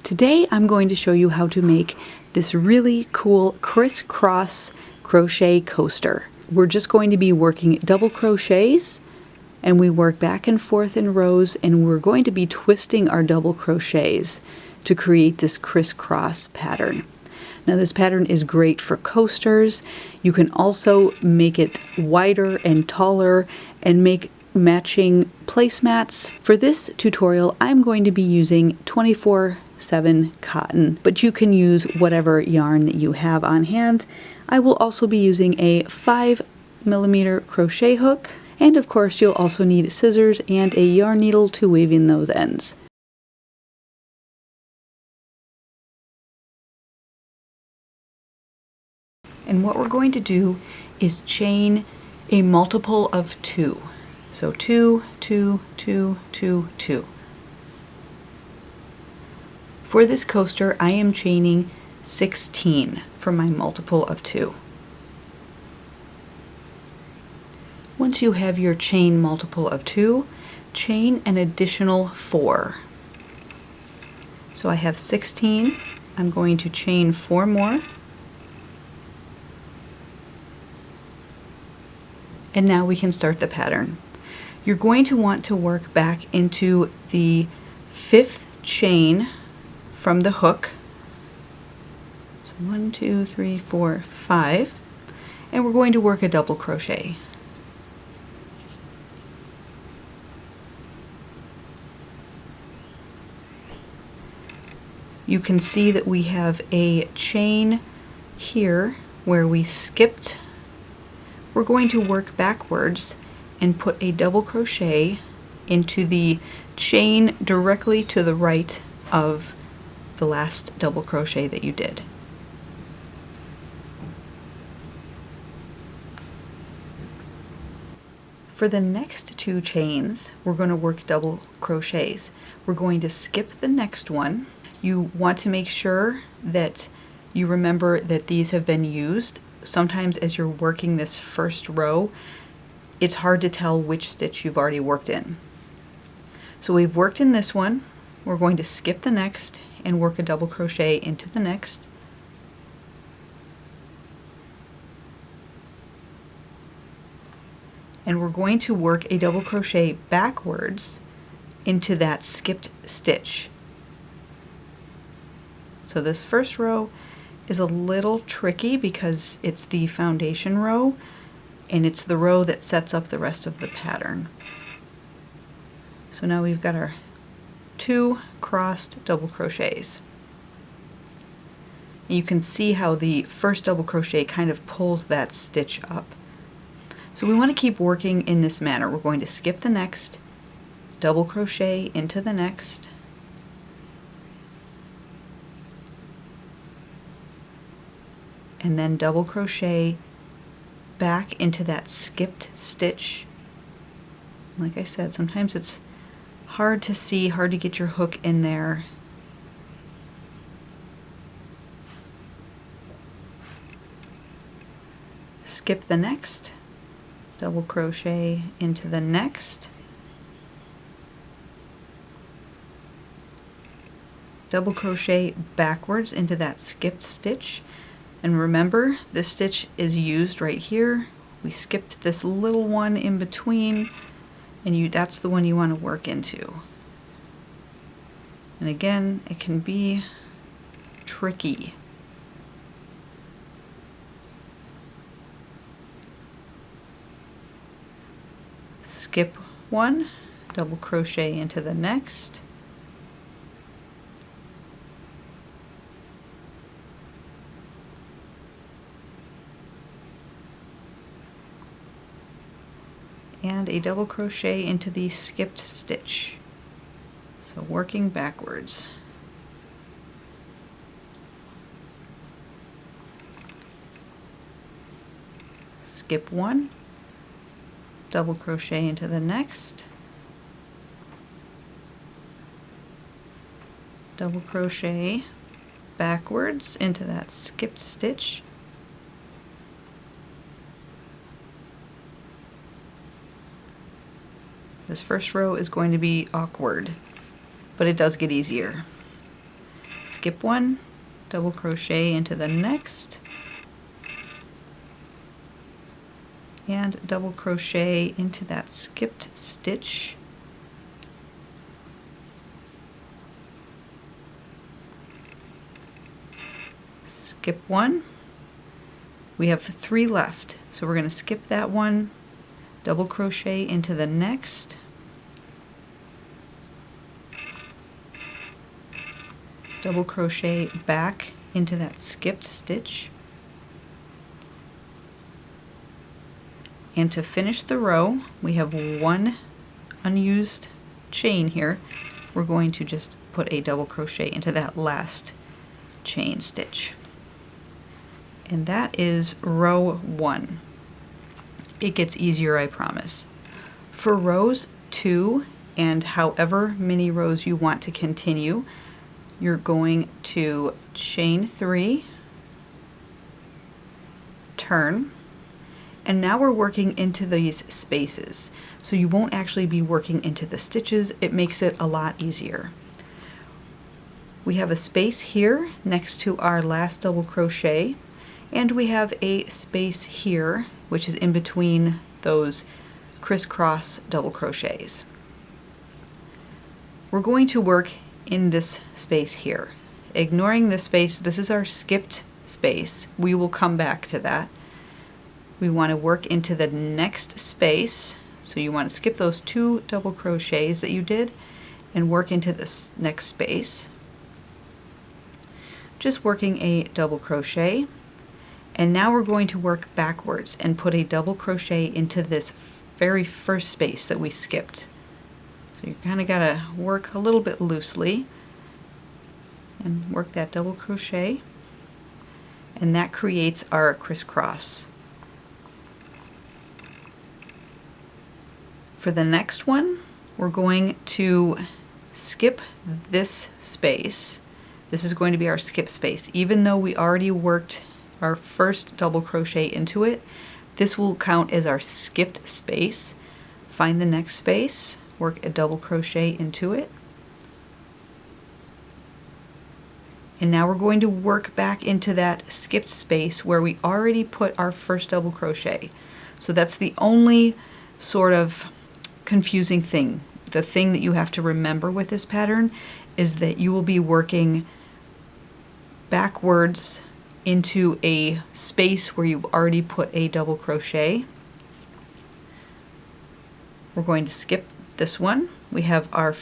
Today I'm going to show you how to make this really cool crisscross crochet coaster. We're just going to be working double crochets, and we work back and forth in rows, and we're going to be twisting our double crochets to create this crisscross pattern. Now this pattern is great for coasters. You can also make it wider and taller and make matching placemats. For this tutorial, I'm going to be using 24/7 cotton, but you can use whatever yarn that you have on hand. I will also be using a 5mm crochet hook, and of course you'll also need scissors and a yarn needle to weave in those ends. And what we're going to do is chain a multiple of 2. So 2, 2, 2, 2, 2. For this coaster, I am chaining 16 for my multiple of 2. Once you have your chain multiple of 2, chain an additional 4. So I have 16. I'm going to chain 4 more. And now we can start the pattern. You're going to want to work back into the 5th chain from the hook. So 1, 2, 3, 4, 5. And we're going to work a double crochet. You can see that we have a chain here where we skipped. We're going to work backwards and put a double crochet into the chain directly to the right of the last double crochet that you did. For the next 2 chains, we're going to work double crochets. We're going to skip the next one. You want to make sure that you remember that these have been used. Sometimes as you're working this first row, it's hard to tell which stitch you've already worked in. So we've worked in this one. We're going to skip the next and work a double crochet into the next. And we're going to work a double crochet backwards into that skipped stitch. So this first row is a little tricky because it's the foundation row, and it's the row that sets up the rest of the pattern. So now we've got our 2 crossed double crochets. And you can see how the first double crochet kind of pulls that stitch up. So we want to keep working in this manner. We're going to skip the next, double crochet into the next, and then double crochet back into that skipped stitch. Like I said, sometimes it's hard to see, hard to get your hook in there. Skip the next, double crochet into the next, double crochet backwards into that skipped stitch. And remember, this stitch is used right here. We skipped this little one in between, and that's the one you want to work into. And again, it can be tricky. Skip one, double crochet into the next, and a double crochet into the skipped stitch. So working backwards. Skip one, double crochet into the next, double crochet backwards into that skipped stitch, This first row is going to be awkward, but it does get easier. skip one, double crochet into the next, and double crochet into that skipped stitch. Skip one. We have 3 left, so we're going to skip that one, double crochet into the next, double crochet back into that skipped stitch, and to finish the row we have 1 unused chain here. We're going to just put a double crochet into that last chain stitch. And that is row 1. It gets easier, I promise. For rows 2 and however many rows you want to continue, you're going to chain 3, turn, and now we're working into these spaces. So you won't actually be working into the stitches. It makes it a lot easier. We have a space here next to our last double crochet, and we have a space here which is in between those crisscross double crochets. We're going to work in this space here. Ignoring this space, this is our skipped space. We will come back to that. We want to work into the next space, so you want to skip those 2 double crochets that you did and work into this next space. Just working a double crochet, and now we're going to work backwards and put a double crochet into this very first space that we skipped. So you kind of got to work a little bit loosely and work that double crochet, and that creates our crisscross. For the next one, we're going to skip this space. This is going to be our skip space. Even though we already worked our first double crochet into it, this will count as our skipped space. Find the next space, work a double crochet into it, and now we're going to work back into that skipped space where we already put our first double crochet. So that's the only sort of confusing thing. The thing that you have to remember with this pattern is that you will be working backwards into a space where you've already put a double crochet. We're going to skip this one. We have our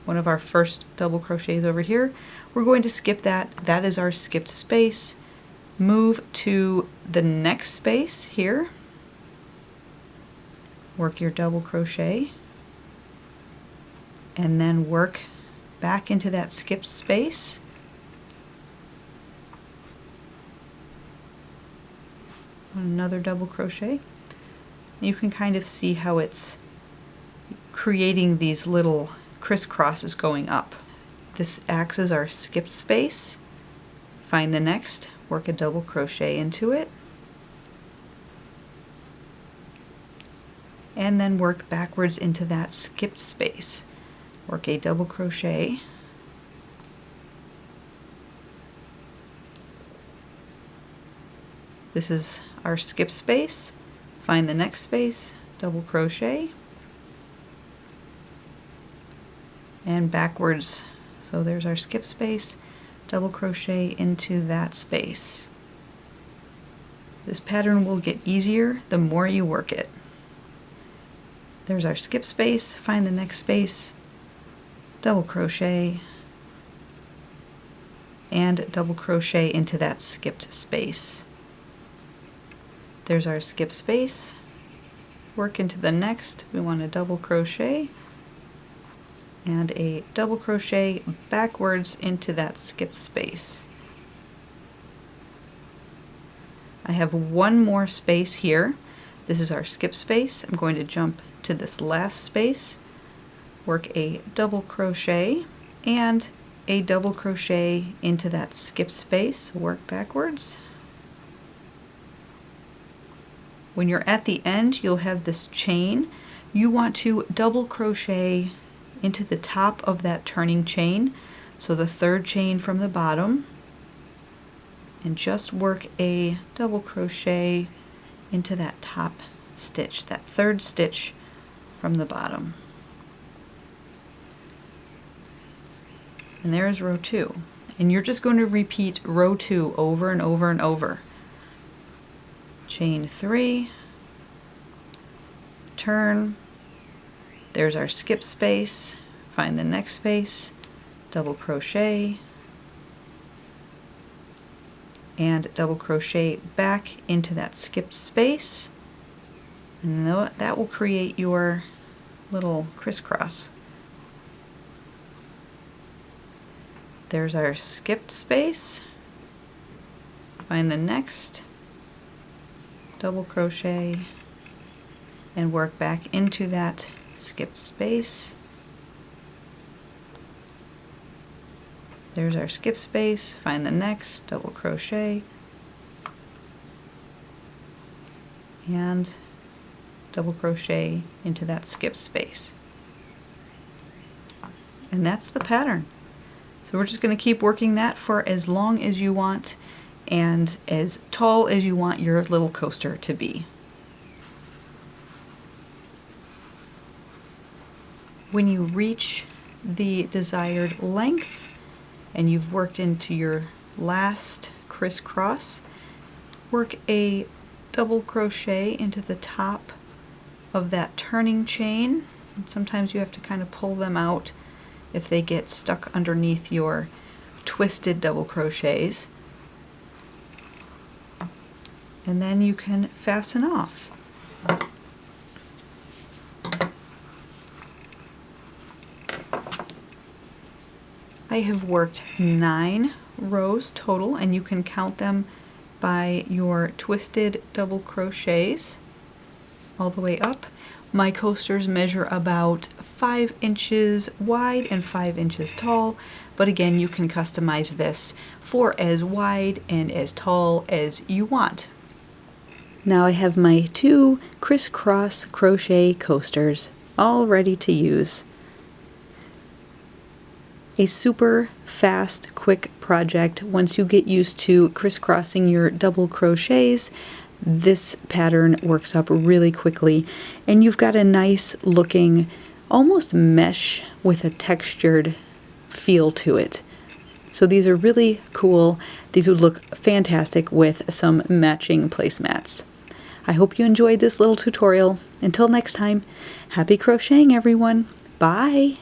one of our first double crochets over here. We're going to skip that. That is our skipped space. Move to the next space here. Work your double crochet, and then work back into that skipped space. Another double crochet. You can kind of see how it's creating these little crisscrosses going up. This acts as our skipped space. Find the next, work a double crochet into it, and then work backwards into that skipped space. Work a double crochet, this is our skip space. Find the next space, double crochet, and backwards. So there's our skip space, double crochet into that space. This pattern will get easier the more you work it. There's our skip space, find the next space, double crochet, and double crochet into that skipped space. There's our skip space, work into the next, we want a double crochet, and a double crochet backwards into that skipped space. I have one more space here. This is our skip space. I'm going to jump to this last space, work a double crochet, and a double crochet into that skip space, work backwards. When you're at the end, you'll have this chain. You want to double crochet into the top of that turning chain So the third chain from the bottom, and just work a double crochet into that top stitch, that third stitch from the bottom. And there's row 2. And you're just going to repeat row 2 over and over and over. Chain 3, turn, there's our skip space, find the next space, double crochet, and double crochet back into that skipped space, and that will create your little crisscross. There's our skipped space, find the next, double crochet, and work back into that skipped space. There's our skip space, find the next, double crochet, and double crochet into that skip space. And that's the pattern. So we're just going to keep working that for as long as you want and as tall as you want your little coaster to be. When you reach the desired length and you've worked into your last crisscross, work a double crochet into the top of that turning chain. And sometimes you have to kind of pull them out if they get stuck underneath your twisted double crochets. And then you can fasten off. I have worked 9 rows total, and you can count them by your twisted double crochets all the way up. My coasters measure about 5 inches wide and 5 inches tall, but again, you can customize this for as wide and as tall as you want. Now I have my 2 crisscross crochet coasters all ready to use. A super fast, quick project. Once you get used to crisscrossing your double crochets, this pattern works up really quickly, and you've got a nice looking almost mesh with a textured feel to it. So these are really cool. These would look fantastic with some matching placemats. I hope you enjoyed this little tutorial. Until next time, happy crocheting everyone. Bye!